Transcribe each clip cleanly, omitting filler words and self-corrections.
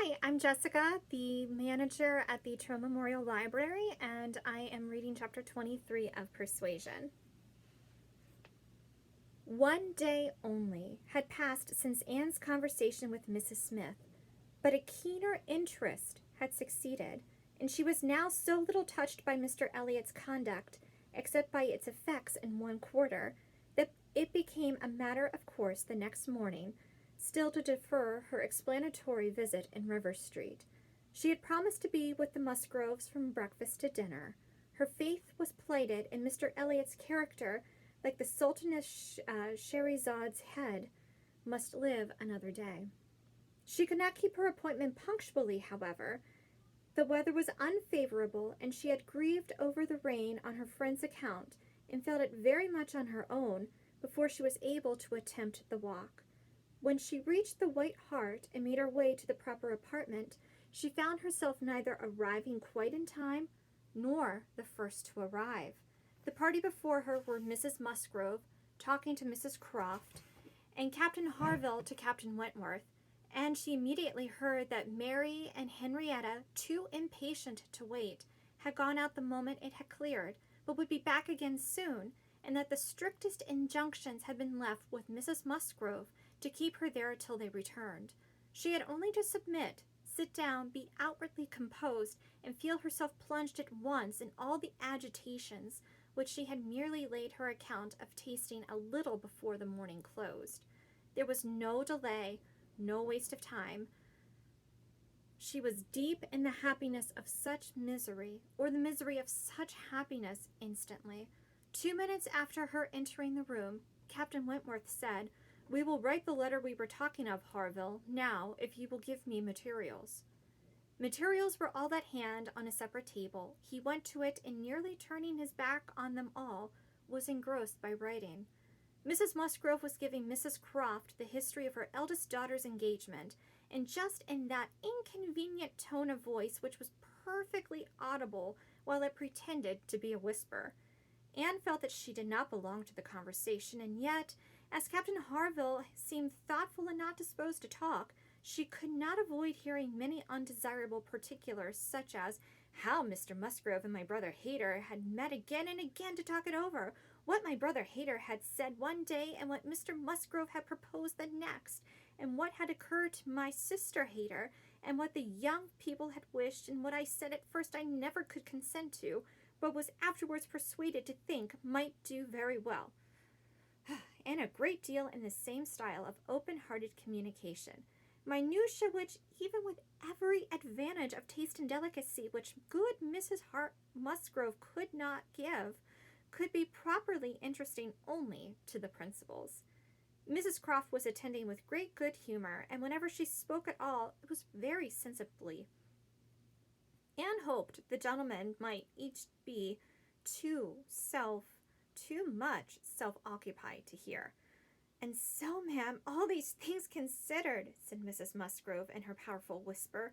Hi, I'm Jessica, the manager at the Trone Memorial Library, and I am reading chapter 23 of Persuasion. One day only had passed since Anne's conversation with Mrs. Smith, but a keener interest had succeeded, and she was now so little touched by Mr. Elliott's conduct, except by its effects in one quarter, that it became a matter of course the next morning still to defer her explanatory visit in River Street. She had promised to be with the Musgroves from breakfast to dinner. Her faith was plighted in Mr. Elliott's character, like the Sultaness Shahrazad's head must live another day. She could not keep her appointment punctually, however. The weather was unfavorable, and she had grieved over the rain on her friend's account, and felt it very much on her own before she was able to attempt the walk. When she reached the White Hart and made her way to the proper apartment, she found herself neither arriving quite in time nor the first to arrive. The party before her were Mrs. Musgrove, talking to Mrs. Croft, and Captain Harville to Captain Wentworth, and she immediately heard that Mary and Henrietta, too impatient to wait, had gone out the moment it had cleared, but would be back again soon, and that the strictest injunctions had been left with Mrs. Musgrove to keep her there till they returned. She had only to submit, sit down, be outwardly composed, and feel herself plunged at once in all the agitations which she had merely laid her account of tasting a little before the morning closed. There was no delay, no waste of time. She was deep in the happiness of such misery, or the misery of such happiness, instantly. 2 minutes after her entering the room, Captain Wentworth said, "We will write the letter we were talking of, Harville, now, if you will give me materials." Materials were all at hand on a separate table. He went to it, and nearly turning his back on them all, was engrossed by writing. Mrs. Musgrove was giving Mrs. Croft the history of her eldest daughter's engagement, and just in that inconvenient tone of voice which was perfectly audible while it pretended to be a whisper. Anne felt that she did not belong to the conversation, and yet, as Captain Harville seemed thoughtful and not disposed to talk, she could not avoid hearing many undesirable particulars, such as how Mr. Musgrove and my brother Hayter had met again and again to talk it over, what my brother Hayter had said one day and what Mr. Musgrove had proposed the next, and what had occurred to my sister Hayter, and what the young people had wished, and what I said at first I never could consent to, but was afterwards persuaded to think might do very well, and a great deal in the same style of open-hearted communication. Minutiae which, even with every advantage of taste and delicacy which good Mrs. Musgrove could not give, could be properly interesting only to the principals. Mrs. Croft was attending with great good humor, and whenever she spoke at all, it was very sensibly. Anne hoped the gentlemen might each be too much self-occupied to hear. "And so, ma'am, all these things considered," said Mrs. Musgrove in her powerful whisper,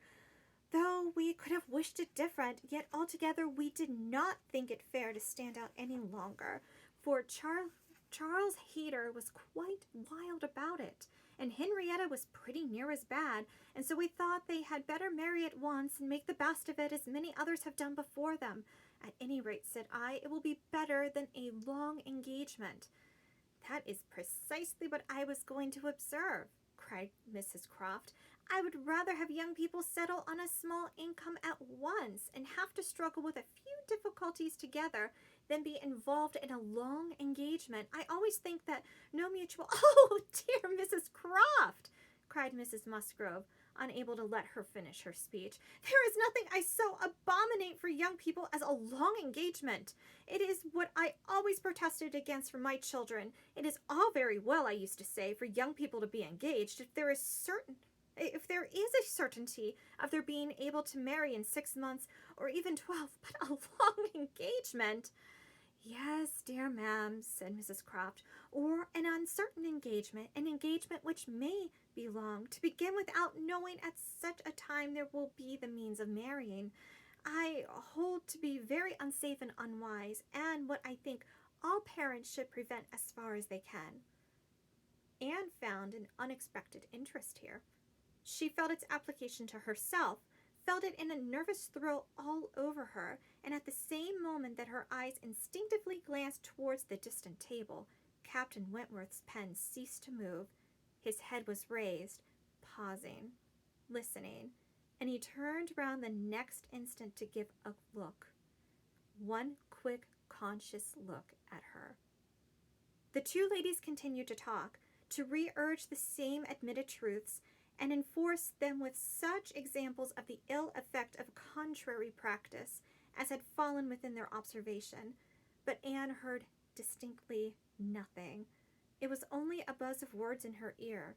"though we could have wished it different, yet altogether we did not think it fair to stand out any longer, for Charles Hayter was quite wild about it, and Henrietta was pretty near as bad, and so we thought they had better marry at once and make the best of it, as many others have done before them. At any rate, said I, it will be better than a long engagement." "That is precisely what I was going to observe," cried Mrs. Croft. "I would rather have young people settle on a small income at once, and have to struggle with a few difficulties together, than be involved in a long engagement. I always think that no mutual—" "Oh, dear Mrs. Croft!" cried Mrs. Musgrove, unable to let her finish her speech. "There is nothing I so abominate for young people as a long engagement. It is what I always protested against for my children. It is all very well, I used to say, for young people to be engaged, if there is a certainty of their being able to marry in 6 months, or even 12, but a long engagement—" "Yes, dear ma'am," said Mrs. Croft, "or an uncertain engagement, an engagement which may be long, to begin without knowing at such a time there will be the means of marrying, I hold to be very unsafe and unwise, and what I think all parents should prevent as far as they can." Anne found an unexpected interest here. She felt its application to herself, felt it in a nervous thrill all over her, and at the same moment that her eyes instinctively glanced towards the distant table, Captain Wentworth's pen ceased to move. His head was raised, pausing, listening, and he turned round the next instant to give a look. One quick, conscious look at her. The two ladies continued to talk, to re-urge the same admitted truths, and enforce them with such examples of the ill effect of contrary practice as had fallen within their observation. But Anne heard distinctly nothing. It was only a buzz of words in her ear,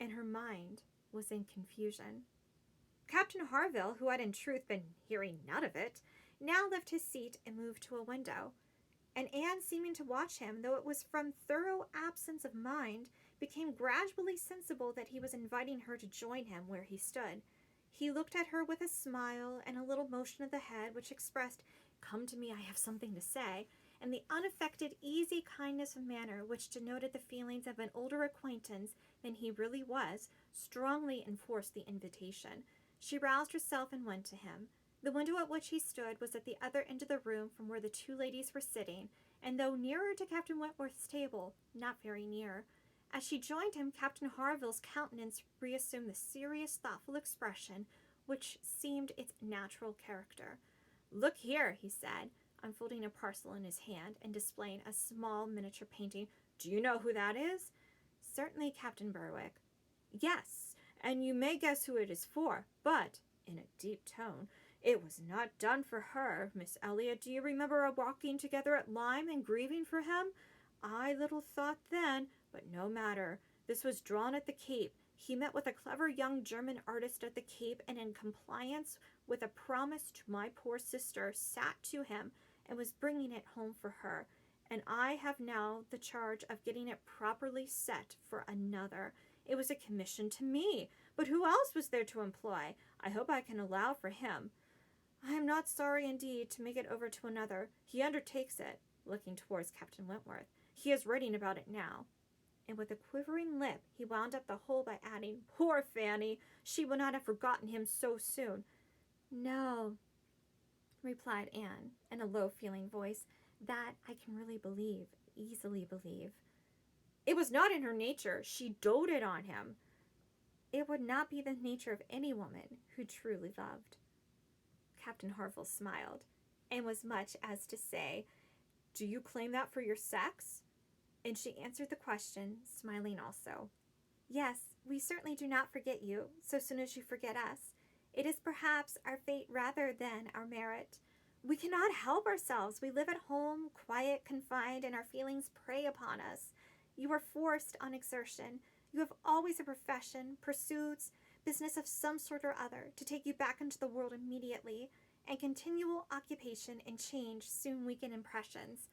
and her mind was in confusion. Captain Harville, who had in truth been hearing none of it, now left his seat and moved to a window, and Anne, seeming to watch him, though it was from thorough absence of mind, became gradually sensible that he was inviting her to join him where he stood. He looked at her with a smile and a little motion of the head which expressed, "Come to me, I have something to say," and the unaffected, easy kindness of manner which denoted the feelings of an older acquaintance than he really was, strongly enforced the invitation. She roused herself and went to him. The window at which he stood was at the other end of the room from where the two ladies were sitting, and though nearer to Captain Wentworth's table, not very near. As she joined him, Captain Harville's countenance reassumed the serious, thoughtful expression which seemed its natural character. "Look here," he said, unfolding a parcel in his hand and displaying a small miniature painting. "Do you know who that is?" "Certainly, Captain Berwick." "Yes, and you may guess who it is for, but," in a deep tone, "it was not done for her. Miss Elliot, do you remember our walking together at Lyme and grieving for him? I little thought then, but no matter. This was drawn at the Cape. He met with a clever young German artist at the Cape, and in compliance with a promise to my poor sister, sat to him and was bringing it home for her, and I have now the charge of getting it properly set for another. It was a commission to me, but who else was there to employ? I hope I can allow for him. I am not sorry indeed to make it over to another. He undertakes it," looking towards Captain Wentworth. "He is writing about it now." And with a quivering lip, he wound up the whole by adding, "Poor Fanny! She will not have forgotten him so soon." "No," replied Anne, in a low, feeling voice, "that I can really believe, easily believe." "It was not in her nature. She doted on him." "It would not be the nature of any woman who truly loved." Captain Harville smiled, and was much as to say, "Do you claim that for your sex?" And she answered the question, smiling also. "Yes, we certainly do not forget you, so soon as you forget us. It is perhaps our fate rather than our merit. We cannot help ourselves. We live at home, quiet, confined, and our feelings prey upon us. You are forced on exertion. You have always a profession, pursuits, business of some sort or other, to take you back into the world immediately, and continual occupation and change soon weaken impressions.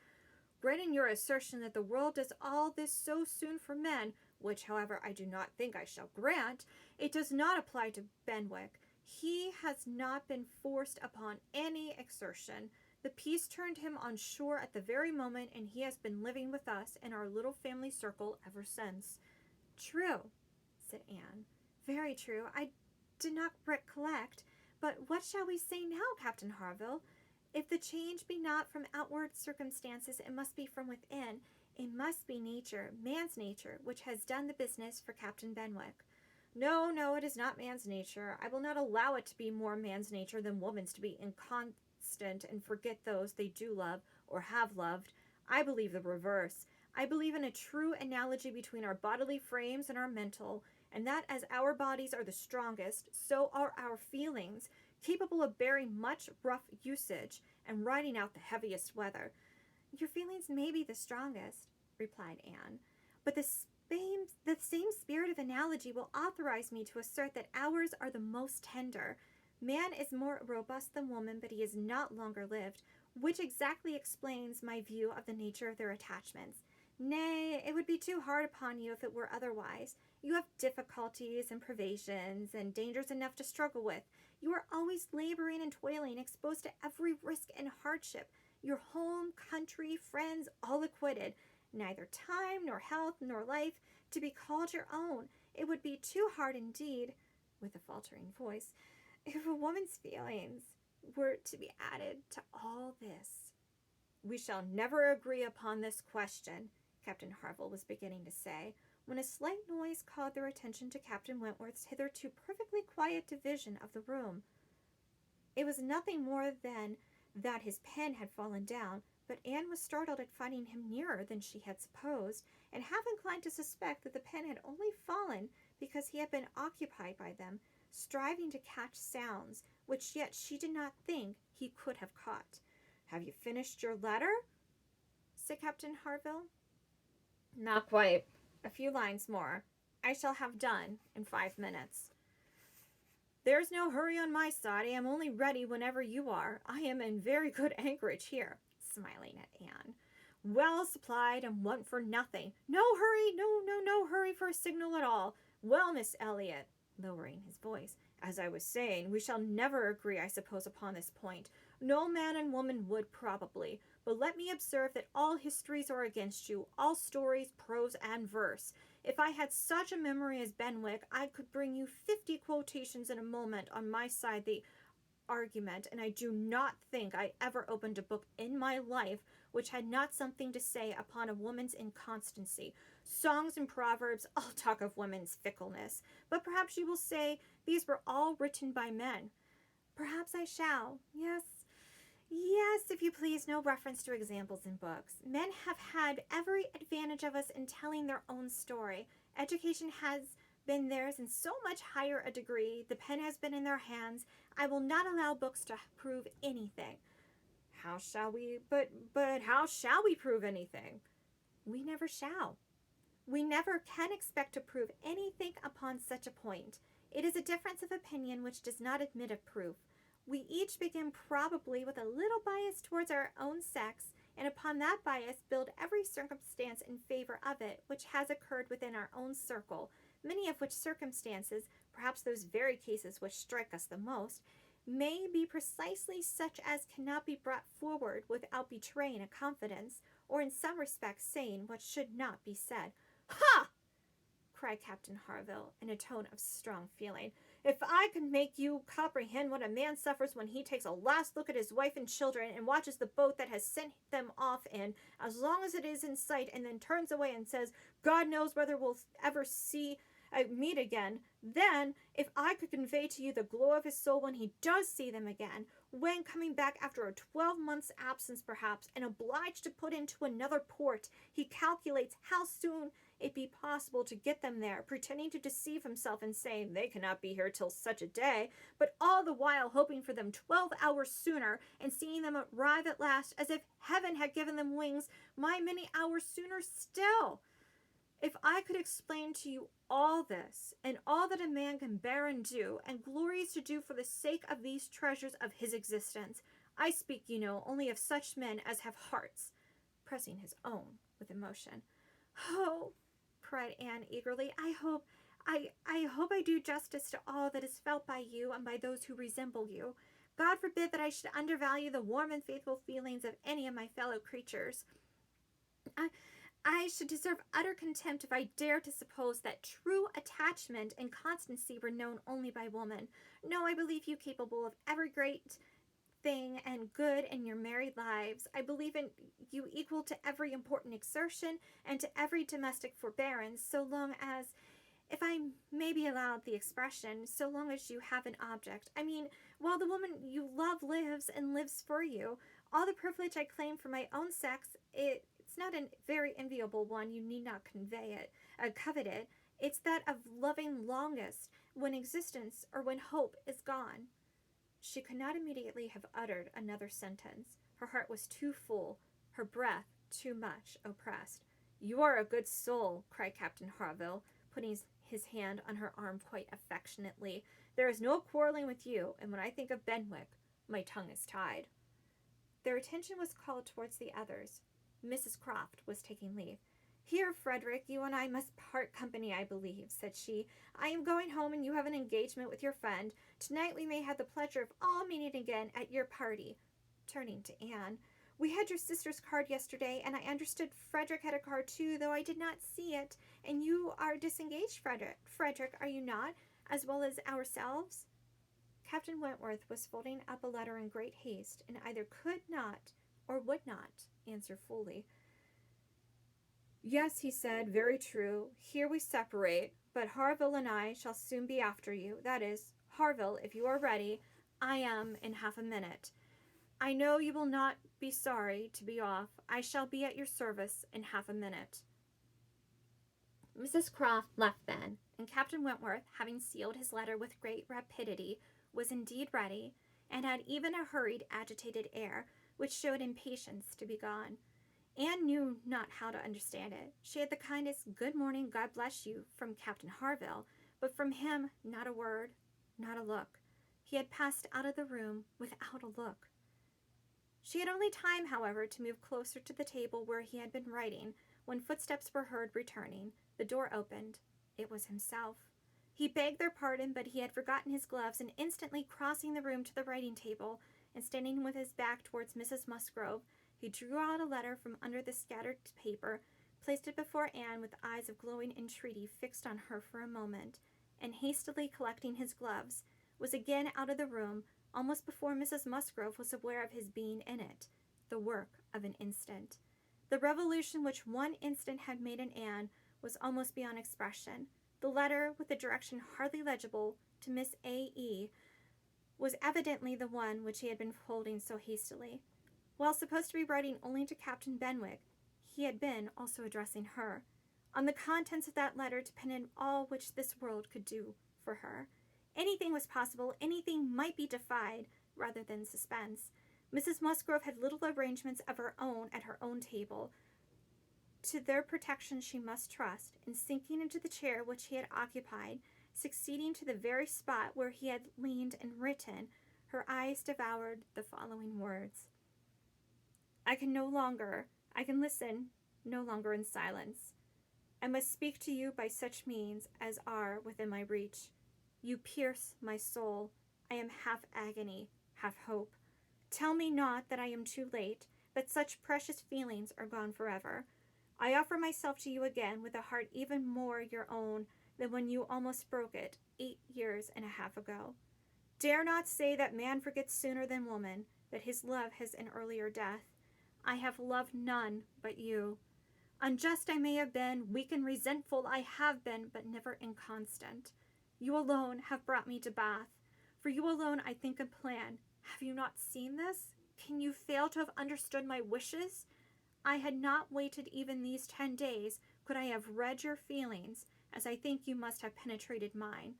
Granting your assertion that the world does all this so soon for men, which, however, I do not think I shall grant, it does not apply to Benwick. He has not been forced upon any exertion. The peace turned him on shore at the very moment, and he has been living with us in our little family circle ever since." "True," said Anne. "Very true. I did not recollect. But what shall we say now, Captain Harville? If the change be not from outward circumstances, it must be from within. It must be nature, man's nature, which has done the business for Captain Benwick." No, it is not man's nature. I will not allow it to be more man's nature than woman's to be inconstant and forget those they do love or have loved. I believe the reverse. I believe in a true analogy between our bodily frames and our mental, and that as our bodies are the strongest, so are our feelings, capable of bearing much rough usage and riding out the heaviest weather. "Your feelings may be the strongest," replied Anne, "but the same spirit of analogy will authorize me to assert that ours are the most tender. Man is more robust than woman, but he is not longer lived, which exactly explains my view of the nature of their attachments. Nay, it would be too hard upon you if it were otherwise. You have difficulties and privations and dangers enough to struggle with. You are always laboring and toiling, exposed to every risk and hardship. Your home, country, friends, all acquitted. Neither time, nor health, nor life to be called your own. It would be too hard indeed." with a faltering voice, if a woman's feelings were to be added to all this. We shall never agree upon this question, Captain Harville was beginning to say, when a slight noise called their attention to Captain Wentworth's hitherto perfectly quiet division of the room. It was nothing more than that his pen had fallen down, but Anne was startled at finding him nearer than she had supposed, and half inclined to suspect that the pen had only fallen because he had been occupied by them, striving to catch sounds which yet she did not think he could have caught. "Have you finished your letter?" said Captain Harville. "Not quite. A few lines more. I shall have done in 5 minutes." "There's no hurry on my side. I am only ready whenever you are. I am in very good anchorage here," smiling at Anne. "Well supplied and want for nothing. No hurry, no hurry for a signal at all. Well, Miss Elliot," lowering his voice, "as I was saying, we shall never agree, I suppose, upon this point. No man and woman would, probably. But let me observe that all histories are against you, all stories, prose and verse. If I had such a memory as Benwick, I could bring you 50 quotations in a moment on my side the argument, and I do not think I ever opened a book in my life which had not something to say upon a woman's inconstancy. Songs and proverbs all talk of women's fickleness. But perhaps you will say these were all written by men." "Perhaps I shall. Yes, if you please, no reference to examples in books. Men have had every advantage of us in telling their own story. Education has been theirs in so much higher a degree. The pen has been in their hands. I will not allow books to prove anything." "How shall we, but how shall we prove anything?" "We never shall. We never can expect to prove anything upon such a point. It is a difference of opinion which does not admit of proof. We each begin probably with a little bias towards our own sex, and upon that bias build every circumstance in favor of it which has occurred within our own circle, many of which circumstances, perhaps those very cases which strike us the most, may be precisely such as cannot be brought forward without betraying a confidence, or in some respects saying what should not be said." "Ha!" cried Captain Harville, in a tone of strong feeling. "If I could make you comprehend what a man suffers when he takes a last look at his wife and children, and watches the boat that has sent them off in, as long as it is in sight, and then turns away and says, 'God knows whether we'll ever meet again,' then, if I could convey to you the glow of his soul when he does see them again, when, coming back after a 12-months' absence perhaps, and obliged to put into another port, he calculates how soon it be possible to get them there, pretending to deceive himself and saying they cannot be here till such a day, but all the while hoping for them 12 hours sooner, and seeing them arrive at last, as if heaven had given them wings, many hours sooner still. If I could explain to you all this, and all that a man can bear and do, and glories to do for the sake of these treasures of his existence, I speak, you know, only of such men as have hearts," pressing his own with emotion. "Oh," cried Anne eagerly, I hope I do justice to all that is felt by you and by those who resemble you. God forbid that I should undervalue the warm and faithful feelings of any of my fellow creatures. I should deserve utter contempt if I dared to suppose that true attachment and constancy were known only by woman. No, I believe you capable of every great thing and good in your married lives. I believe in you equal to every important exertion and to every domestic forbearance, so long as, if I may be allowed the expression, so long as you have an object. I mean, while the woman you love lives and lives for you. All the privilege I claim for my own sex, it's not a very enviable one, you need not covet it. It's that of loving longest when existence or when hope is gone." She could not immediately have uttered another sentence. Her heart was too full, her breath too much oppressed. "You are a good soul," cried Captain Harville, putting his hand on her arm quite affectionately. "There is no quarreling with you, and when I think of Benwick, my tongue is tied." Their attention was called towards the others. Mrs. Croft was taking leave. "Here, Frederick, you and I must part company, I believe," said she. "I am going home, and you have an engagement with your friend. Tonight we may have the pleasure of all meeting again at your party," turning to Anne. "We had your sister's card yesterday, and I understood Frederick had a card too, though I did not see it. And you are disengaged, Frederick, are you not? as well as ourselves?" Captain Wentworth was folding up a letter in great haste, and either could not or would not answer fully. "Yes," he said, "very true. Here we separate, but Harville and I shall soon be after you. That is, Harville, if you are ready, I am in half a minute. I know you will not be sorry to be off. I shall be at your service in half a minute." Mrs. Croft left then, and Captain Wentworth, having sealed his letter with great rapidity, was indeed ready, and had even a hurried, agitated air, which showed impatience to be gone. Anne knew not how to understand it. She had the kindest "Good morning, God bless you," from Captain Harville, but from him not a word, not a look. He had passed out of the room without a look. She had only time, however, to move closer to the table where he had been writing, when footsteps were heard returning. The door opened. It was himself. He begged their pardon, but he had forgotten his gloves, and instantly crossing the room to the writing table, and standing with his back towards Mrs. Musgrove, he drew out a letter from under the scattered paper, placed it before Anne with eyes of glowing entreaty fixed on her for a moment, and hastily collecting his gloves, was again out of the room, almost before Mrs. Musgrove was aware of his being in it. The work of an instant. The revolution which one instant had made in Anne was almost beyond expression. The letter, with the direction hardly legible, to Miss A.E., was evidently the one which he had been folding so hastily. While supposed to be writing only to Captain Benwick, he had been also addressing her. On the contents of that letter depended all which this world could do for her. Anything was possible, anything might be defied, rather than suspense. Mrs. Musgrove had little arrangements of her own at her own table. To their protection she must trust, and sinking into the chair which he had occupied, succeeding to the very spot where he had leaned and written, her eyes devoured the following words: I can listen no longer in silence. I must speak to you by such means as are within my reach. You pierce my soul. I am half agony, half hope. Tell me not that I am too late, that such precious feelings are gone forever. I offer myself to you again with a heart even more your own than when you almost broke it 8 years and a half ago. Dare not say that man forgets sooner than woman, that his love has an earlier death. I have loved none but you. Unjust I may have been, weak and resentful I have been, but never inconstant. You alone have brought me to Bath. For you alone I think and plan. Have you not seen this? Can you fail to have understood my wishes? I had not waited even these 10 days, could I have read your feelings, as I think you must have penetrated mine.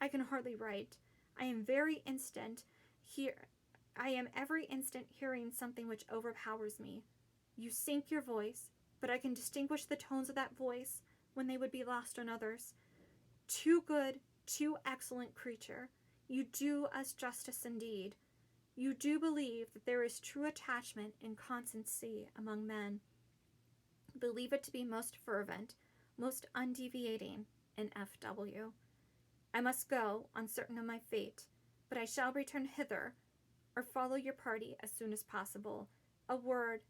I can hardly write. I am every instant hearing something which overpowers me. You sink your voice, but I can distinguish the tones of that voice when they would be lost on others. Too good, too excellent creature, you do us justice indeed. You do believe that there is true attachment and constancy among men. Believe it to be most fervent, most undeviating in F.W. I must go, uncertain of my fate, but I shall return hither, or follow your party as soon as possible. A word,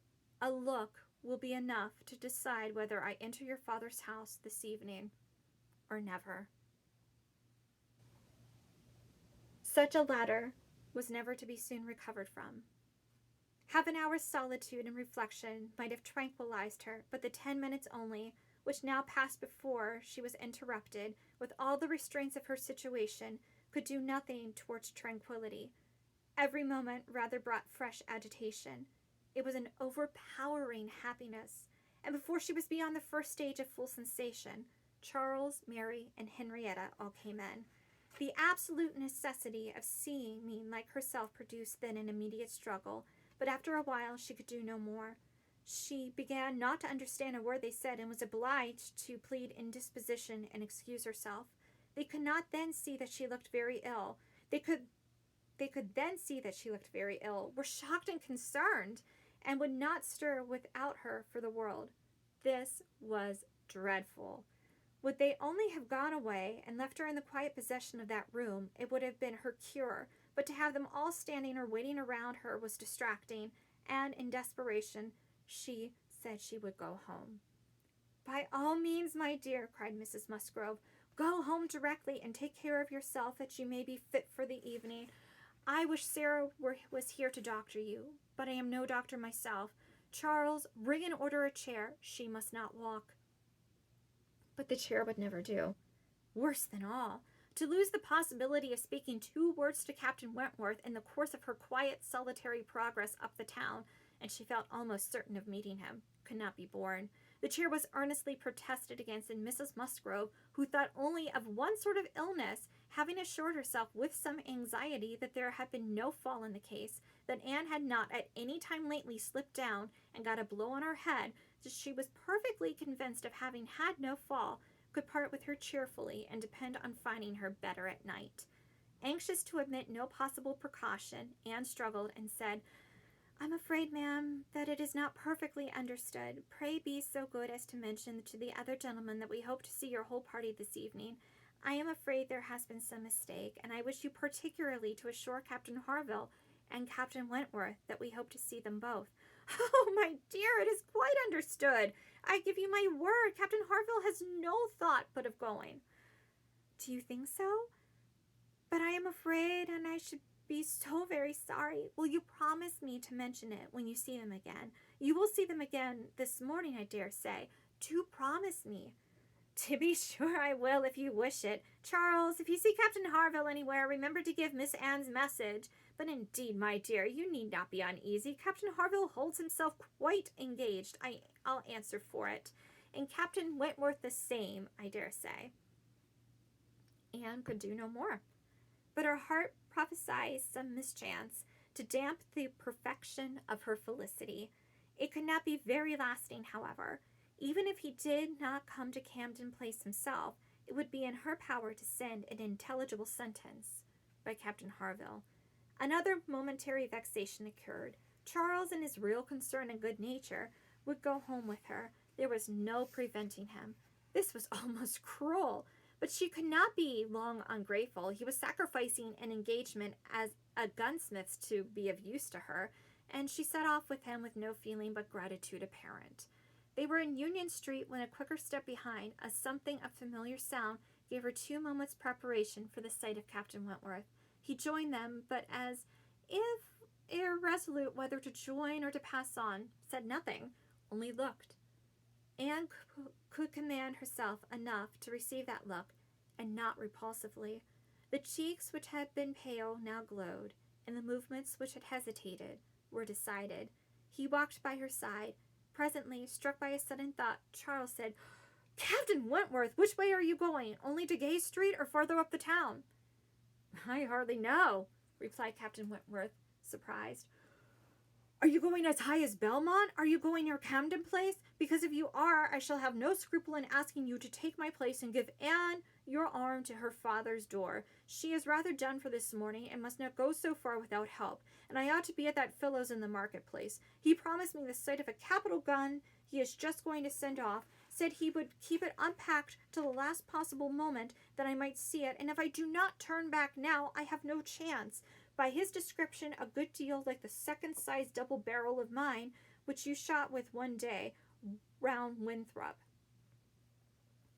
a look will be enough to decide whether I enter your father's house this evening or never. Such a letter was never to be soon recovered from. Half an hour's solitude and reflection might have tranquilized her, but the 10 minutes only, which now passed before she was interrupted, with all the restraints of her situation, could do nothing towards tranquillity. Every moment rather brought fresh agitation. It was an overpowering happiness, and before she was beyond the first stage of full sensation, Charles, Mary, and Henrietta all came in. The absolute necessity of seeing me like herself produced then an immediate struggle, but after a while she could do no more. She began not to understand a word they said, and was obliged to plead indisposition and excuse herself. They could not then see that she looked very ill. They could then see that she looked very ill, were shocked and concerned, and would not stir without her for the world. This was dreadful. Would they only have gone away and left her in the quiet possession of that room, it would have been her cure, but to have them all standing or waiting around her was distracting, and in desperation she said she would go home. By all means, my dear, cried Mrs. Musgrove, Go home directly and take care of yourself that you may be fit for the evening. I wish Sarah was here to doctor you, but I am no doctor myself. Charles, ring and order a chair. She must not walk." But the chair would never do. Worse than all, to lose the possibility of speaking 2 words to Captain Wentworth in the course of her quiet, solitary progress up the town, and she felt almost certain of meeting him, could not be borne. The chair was earnestly protested against, and Mrs. Musgrove, who thought only of one sort of illness, having assured herself with some anxiety that there had been no fall in the case, that Anne had not at any time lately slipped down and got a blow on her head, that she was perfectly convinced of having had no fall, could part with her cheerfully and depend on finding her better at night. Anxious to omit no possible precaution, Anne struggled and said, "I'm afraid, ma'am, that it is not perfectly understood. Pray be so good as to mention to the other gentlemen that we hope to see your whole party this evening. I am afraid there has been some mistake, and I wish you particularly to assure Captain Harville and Captain Wentworth that we hope to see them both." "Oh, my dear, it is quite understood. I give you my word, Captain Harville has no thought but of going." "Do you think so? But I am afraid, and I should be so very sorry. Will you promise me to mention it when you see them again? You will see them again this morning, I dare say. Do promise me." "To be sure I will, if you wish it. Charles, if you see Captain Harville anywhere, remember to give Miss Anne's message. But indeed, my dear, you need not be uneasy. Captain Harville holds himself quite engaged, I'll answer for it. And Captain Wentworth the same, I dare say." Anne could do no more, but her heart prophesied some mischance to damp the perfection of her felicity. It could not be very lasting, however. Even if he did not come to Camden Place himself, it would be in her power to send an intelligible sentence by Captain Harville. Another momentary vexation occurred. Charles, in his real concern and good nature, would go home with her. There was no preventing him. This was almost cruel, but she could not be long ungrateful. He was sacrificing an engagement as a gunsmith's to be of use to her, and she set off with him with no feeling but gratitude apparent. They were in Union Street when a quicker step behind, a something of familiar sound, gave her 2 moments' preparation for the sight of Captain Wentworth. He joined them, but as if irresolute whether to join or to pass on, said nothing, only looked. Anne could command herself enough to receive that look, and not repulsively. The cheeks which had been pale now glowed, and the movements which had hesitated were decided. He walked by her side. Presently, struck by a sudden thought, Charles said, "Captain Wentworth, which way are you going? Only to Gay Street or farther up the town?" "I hardly know," replied Captain Wentworth, surprised. "Are you going as high as Belmont? Are you going near Camden Place? Because if you are, I shall have no scruple in asking you to take my place and give Anne your arm to her father's door. She is rather done for this morning and must not go so far without help, and I ought to be at that fellow's in the marketplace. He promised me the sight of a capital gun he is just going to send off, said he would keep it unpacked till the last possible moment that I might see it, and if I do not turn back now, I have no chance. By his description, a good deal like the second-sized double barrel of mine, which you shot with one day round Winthrop."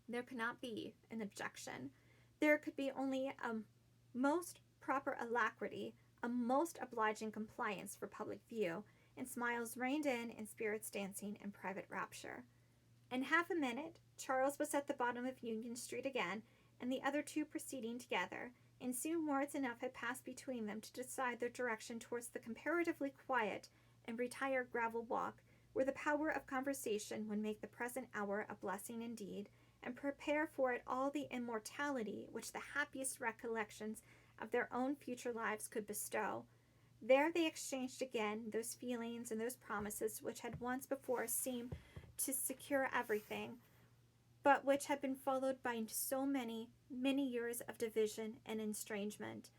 There could not be an objection. There could be only a most proper alacrity, a most obliging compliance for public view, and smiles reigned in and spirits dancing in private rapture. In half a minute, Charles was at the bottom of Union Street again, and the other 2 proceeding together, and soon words enough had passed between them to decide their direction towards the comparatively quiet and retired gravel walk, where the power of conversation would make the present hour a blessing indeed, and prepare for it all the immortality which the happiest recollections of their own future lives could bestow. There they exchanged again those feelings and those promises which had once before seemed to secure everything, but which had been followed by so many, many years of division and estrangement.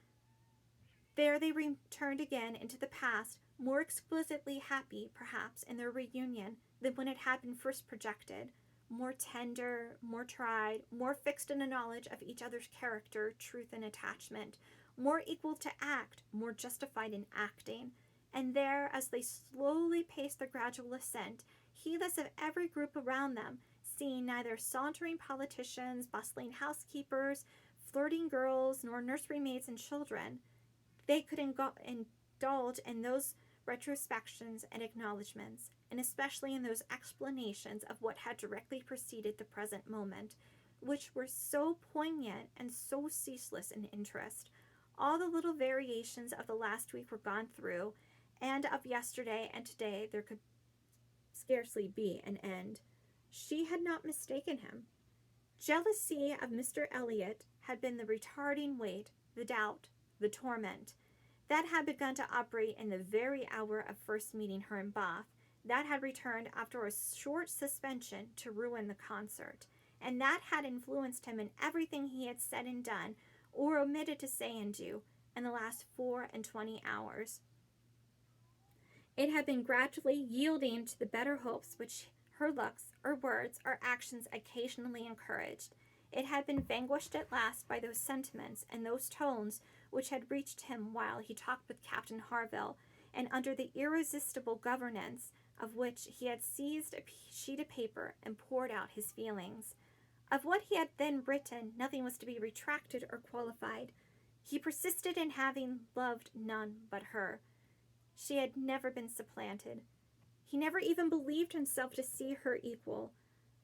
There they returned again into the past, more exquisitely happy, perhaps, in their reunion than when it had been first projected, more tender, more tried, more fixed in a knowledge of each other's character, truth, and attachment, more equal to act, more justified in acting. And there, as they slowly paced the gradual ascent, heedless of every group around them, seen neither sauntering politicians, bustling housekeepers, flirting girls, nor nursery maids and children. They could indulge in those retrospections and acknowledgments, and especially in those explanations of what had directly preceded the present moment, which were so poignant and so ceaseless in interest. All the little variations of the last week were gone through, and of yesterday and today there could scarcely be an end. She had not mistaken him. Jealousy of Mr. Elliot had been the retarding weight, the doubt, the torment. That had begun to operate in the very hour of first meeting her in Bath. That had returned after a short suspension to ruin the concert. And that had influenced him in everything he had said and done, or omitted to say and do, in the last 24 hours. It had been gradually yielding to the better hopes which her looks, or words, or actions occasionally encouraged. It had been vanquished at last by those sentiments and those tones which had reached him while he talked with Captain Harville, and under the irresistible governance of which he had seized a sheet of paper and poured out his feelings. Of what he had then written, nothing was to be retracted or qualified. He persisted in having loved none but her. She had never been supplanted. He never even believed himself to see her equal.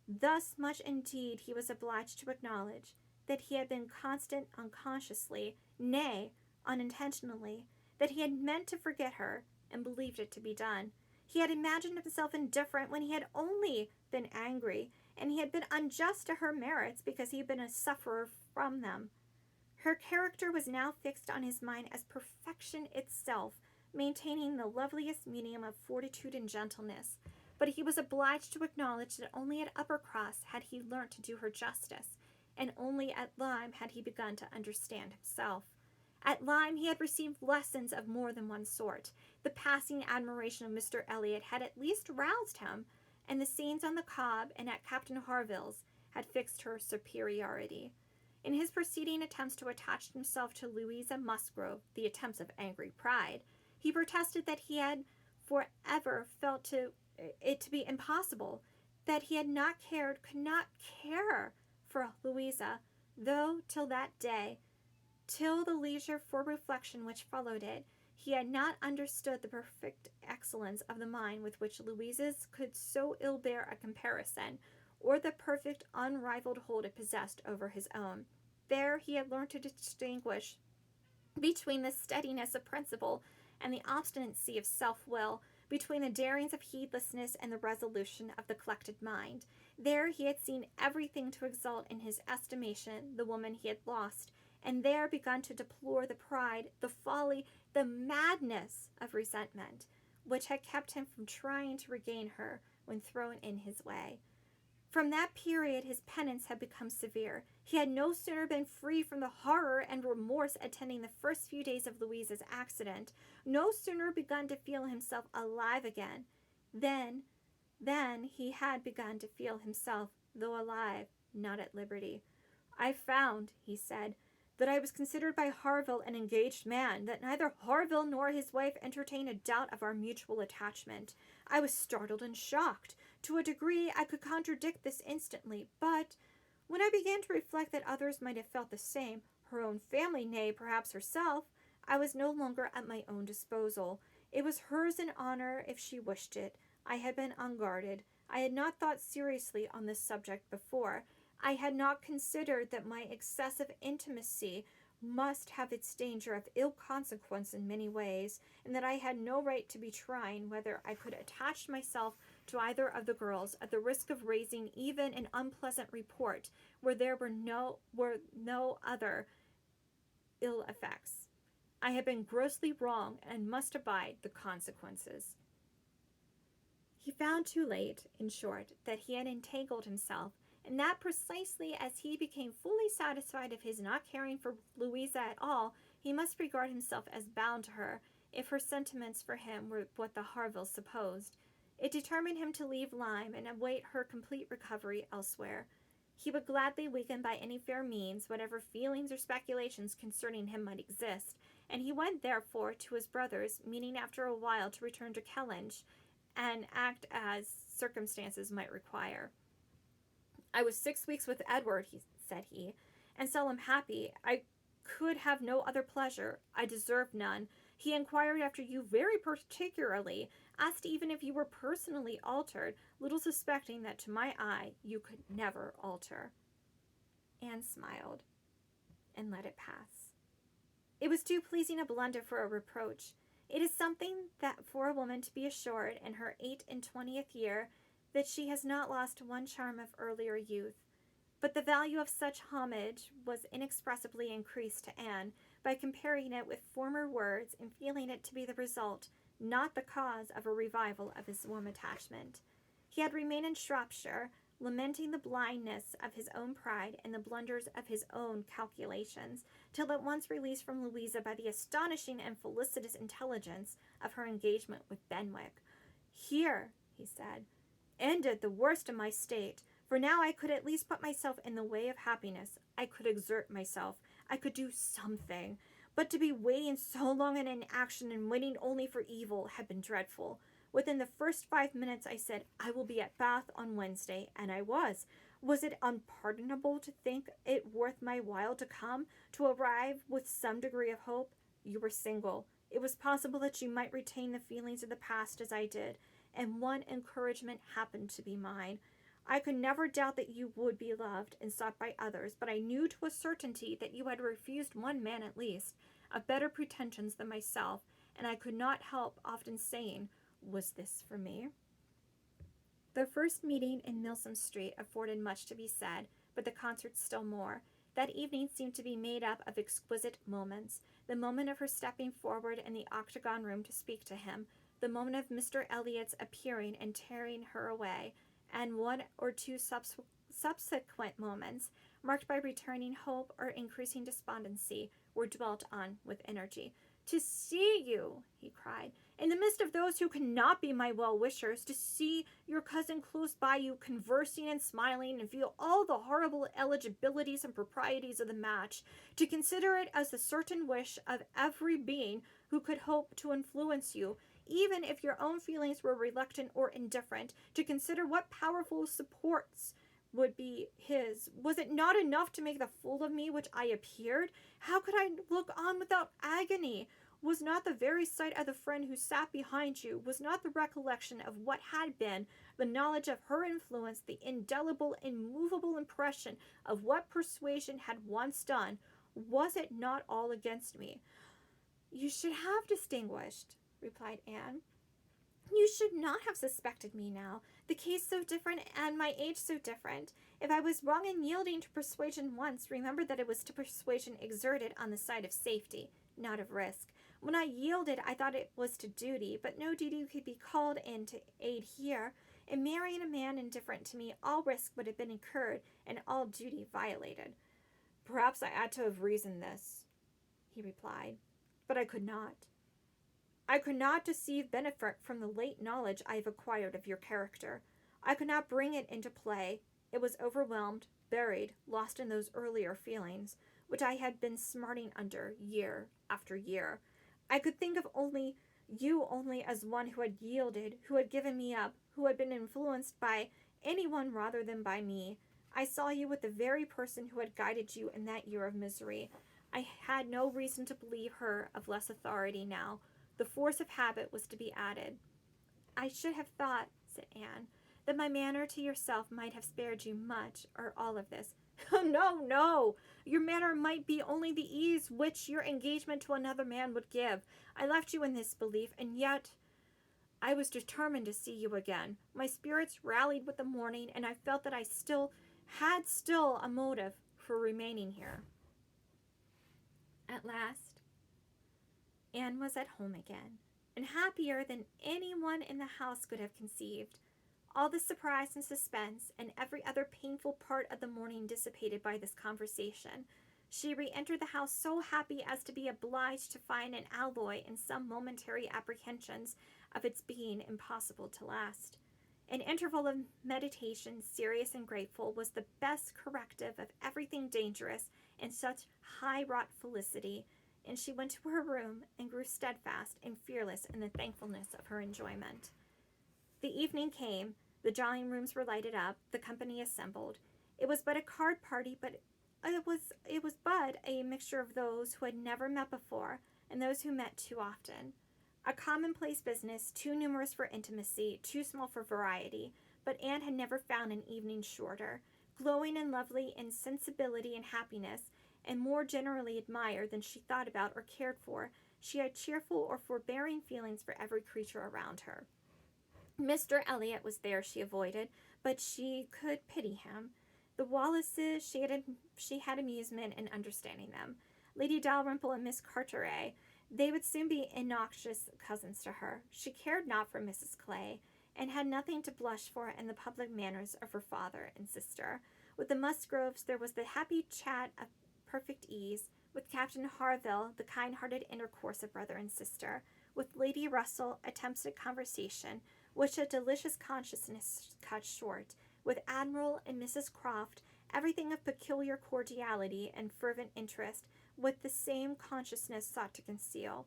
Thus much indeed he was obliged to acknowledge, that he had been constant unconsciously, nay, unintentionally, that he had meant to forget her, and believed it to be done. He had imagined himself indifferent when he had only been angry, and he had been unjust to her merits because he had been a sufferer from them. Her character was now fixed on his mind as perfection itself, maintaining the loveliest medium of fortitude and gentleness. But he was obliged to acknowledge that only at Uppercross had he learnt to do her justice, and only at Lyme had he begun to understand himself. At Lyme he had received lessons of more than one sort. The passing admiration of Mr. Elliot had at least roused him, and the scenes on the Cobb and at Captain Harville's had fixed her superiority. In his preceding attempts to attach himself to Louisa Musgrove, the attempts of angry pride, he protested that he had forever felt it to be impossible, that he had not cared, could not care for Louisa, though till that day, till the leisure for reflection which followed it, he had not understood the perfect excellence of the mind with which Louisa's could so ill bear a comparison, or the perfect unrivaled hold it possessed over his own. There he had learned to distinguish between the steadiness of principle and the obstinacy of self-will, between the darings of heedlessness and the resolution of the collected mind. There he had seen everything to exalt in his estimation the woman he had lost, and there begun to deplore the pride, the folly, the madness of resentment, which had kept him from trying to regain her when thrown in his way. From that period his penance had become severe. He had no sooner been free from the horror and remorse attending the first few days of Louisa's accident, no sooner begun to feel himself alive again, then he had begun to feel himself, though alive, not at liberty. "I found," he said, "that I was considered by Harville an engaged man, that neither Harville nor his wife entertained a doubt of our mutual attachment. I was startled and shocked. To a degree I could contradict this instantly, but when I began to reflect that others might have felt the same, her own family, nay, perhaps herself, I was no longer at my own disposal. It was hers in honor if she wished it. I had been unguarded. I had not thought seriously on this subject before. I had not considered that my excessive intimacy must have its danger of ill consequence in many ways, and that I had no right to be trying whether I could attach myself to either of the girls at the risk of raising even an unpleasant report where there were no other ill effects. I had been grossly wrong and must abide the consequences." He found too late, in short, that he had entangled himself, and that precisely as he became fully satisfied of his not caring for Louisa at all, he must regard himself as bound to her, if her sentiments for him were what the Harvilles supposed. It determined him to leave Lyme and await her complete recovery elsewhere. He would gladly weaken by any fair means whatever feelings or speculations concerning him might exist, and he went therefore to his brother's, meaning after a while to return to Kellynch and act as circumstances might require. I was 6 weeks with Edward, said he, and seldom happy. I could have no other pleasure. I deserved none. He inquired after you very particularly, asked even if you were personally altered, little suspecting that to my eye you could never alter. Anne smiled and let it pass. It was too pleasing a blunder for a reproach. It is something that for a woman to be assured in her 28th year that she has not lost one charm of earlier youth. But the value of such homage was inexpressibly increased to Anne by comparing it with former words and feeling it to be the result, not the cause, of a revival of his warm attachment. He had remained in Shropshire, lamenting the blindness of his own pride and the blunders of his own calculations, till at once released from Louisa by the astonishing and felicitous intelligence of her engagement with Benwick. Here, he said, ended the worst of my state, for now I could at least put myself in the way of happiness. I could exert myself. I could do something. But to be waiting so long in inaction and waiting only for evil had been dreadful. Within the first 5 minutes I said, I will be at Bath on Wednesday, and I was. Was it unpardonable to think it worth my while to come, to arrive with some degree of hope? You were single. It was possible that you might retain the feelings of the past as I did, and one encouragement happened to be mine. I could never doubt that you would be loved and sought by others, but I knew to a certainty that you had refused one man at least, of better pretensions than myself, and I could not help often saying, was this for me? Their first meeting in Milsom Street afforded much to be said, but the concert still more. That evening seemed to be made up of exquisite moments. The moment of her stepping forward in the octagon room to speak to him, the moment of Mr. Elliot's appearing and tearing her away, and one or two subsequent moments, marked by returning hope or increasing despondency, were dwelt on with energy. To see you, he cried, in the midst of those who cannot be my well-wishers, to see your cousin close by you, conversing and smiling, and feel all the horrible eligibilities and proprieties of the match, to consider it as the certain wish of every being who could hope to influence you, even if your own feelings were reluctant or indifferent, to consider what powerful supports would be his. Was it not enough to make the fool of me which I appeared? How could I look on without agony? Was not the very sight of the friend who sat behind you, was not the recollection of what had been, the knowledge of her influence, the indelible, immovable impression of what persuasion had once done, was it not all against me? You should have distinguished, replied Anne. You should not have suspected me now, the case so different and my age so different. If I was wrong in yielding to persuasion once, remember that it was to persuasion exerted on the side of safety, not of risk. When I yielded, I thought it was to duty, but no duty could be called in to aid here. In marrying a man indifferent to me, all risk would have been incurred and all duty violated. Perhaps I ought to have reasoned this, he replied, but I could not. I could not deceive benefit from the late knowledge I have acquired of your character. I could not bring it into play. It was overwhelmed, buried, lost in those earlier feelings, which I had been smarting under year after year. I could think of you only as one who had yielded, who had given me up, who had been influenced by anyone rather than by me. I saw you with the very person who had guided you in that year of misery. I had no reason to believe her of less authority now. The force of habit was to be added. I should have thought, said Anne, that my manner to yourself might have spared you much or all of this. No, no. Your manner might be only the ease which your engagement to another man would give. I left you in this belief, and yet I was determined to see you again. My spirits rallied with the morning, and I felt that I had a motive for remaining here. At last, Anne was at home again, and happier than anyone in the house could have conceived. All the surprise and suspense and every other painful part of the morning dissipated by this conversation. She re-entered the house so happy as to be obliged to find an alloy in some momentary apprehensions of its being impossible to last. An interval of meditation, serious and grateful, was the best corrective of everything dangerous in such high-wrought felicity, and she went to her room and grew steadfast and fearless in the thankfulness of her enjoyment. The evening came. The drawing rooms were lighted up, the company assembled. It was but a card party, but it was but a mixture of those who had never met before and those who met too often. A commonplace business, too numerous for intimacy, too small for variety, but Anne had never found an evening shorter, glowing and lovely in sensibility and happiness, and more generally admired than she thought about or cared for. She had cheerful or forbearing feelings for every creature around her. Mr. Elliot was there she avoided, but she could pity him. The Wallaces, she had amusement in understanding them. Lady Dalrymple and Miss Carteret, they would soon be innoxious cousins to her. She cared not for Mrs. Clay, and had nothing to blush for in the public manners of her father and sister. With the Musgroves there was the happy chat of perfect ease. With Captain Harville, the kind-hearted intercourse of brother and sister. With Lady Russell, attempts at conversation, which a delicious consciousness cut short. With Admiral and Mrs. Croft, everything of peculiar cordiality and fervent interest, with the same consciousness sought to conceal.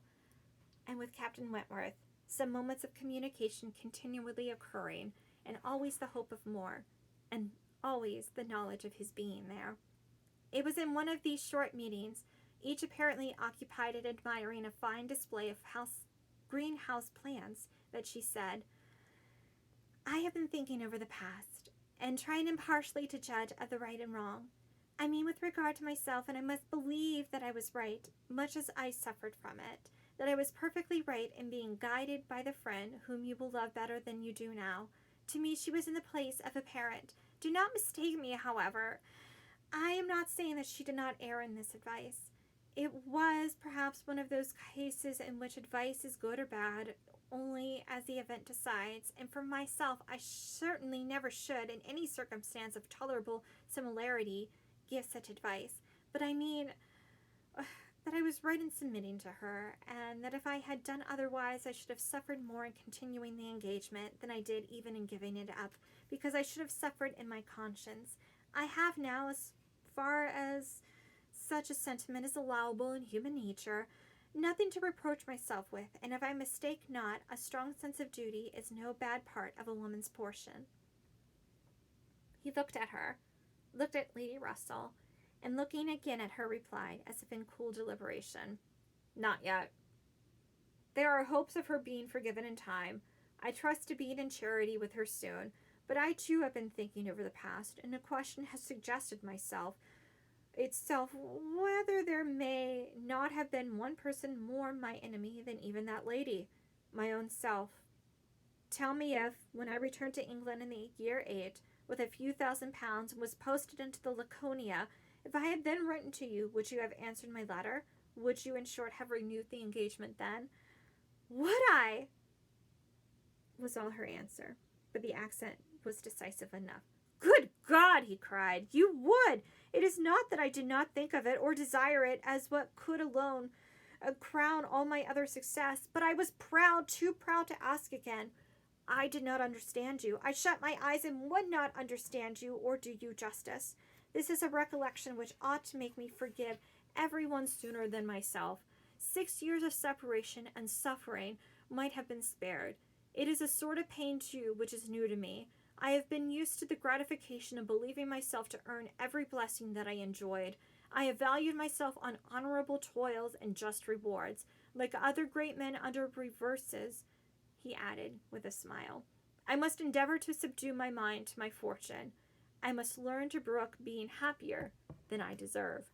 And with Captain Wentworth, some moments of communication continually occurring, and always the hope of more, and always the knowledge of his being there. It was in one of these short meetings, each apparently occupied in admiring a fine display of greenhouse plants, that she said, "I have been thinking over the past, and trying impartially to judge of the right and wrong. I mean with regard to myself, and I must believe that I was right, much as I suffered from it, that I was perfectly right in being guided by the friend whom you will love better than you do now. To me she was in the place of a parent. Do not mistake me, however. I am not saying that she did not err in this advice. It was perhaps one of those cases in which advice is good or bad, only as the event decides, and for myself I certainly never should, in any circumstance of tolerable similarity, give such advice. But I mean that I was right in submitting to her, and that if I had done otherwise I should have suffered more in continuing the engagement than I did even in giving it up, because I should have suffered in my conscience. I have now, as far as such a sentiment is allowable in human nature, nothing to reproach myself with, and if I mistake not, a strong sense of duty is no bad part of a woman's portion." He looked at her, looked at Lady Russell, and looking again at her replied, as if in cool deliberation, "Not yet. There are hopes of her being forgiven in time. I trust to being in charity with her soon, but I too have been thinking over the past, and a question has suggested itself whether there may not have been one person more my enemy than even that lady, my own self. Tell me if, when I returned to England in the year 8, with a few £1,000, and was posted into the Laconia, if I had then written to you, would you have answered my letter? Would you, in short, have renewed the engagement then?" "Would I?" was all her answer, but the accent was decisive enough. "Good God!" he cried. "You would! It is not that I did not think of it, or desire it, as what could alone crown all my other success, but I was proud, too proud to ask again. I did not understand you. I shut my eyes and would not understand you, or do you justice. This is a recollection which ought to make me forgive everyone sooner than myself. 6 years of separation and suffering might have been spared. It is a sort of pain, too, which is new to me. I have been used to the gratification of believing myself to earn every blessing that I enjoyed. I have valued myself on honorable toils and just rewards. Like other great men under reverses," he added with a smile, "I must endeavor to subdue my mind to my fortune. I must learn to brook being happier than I deserve."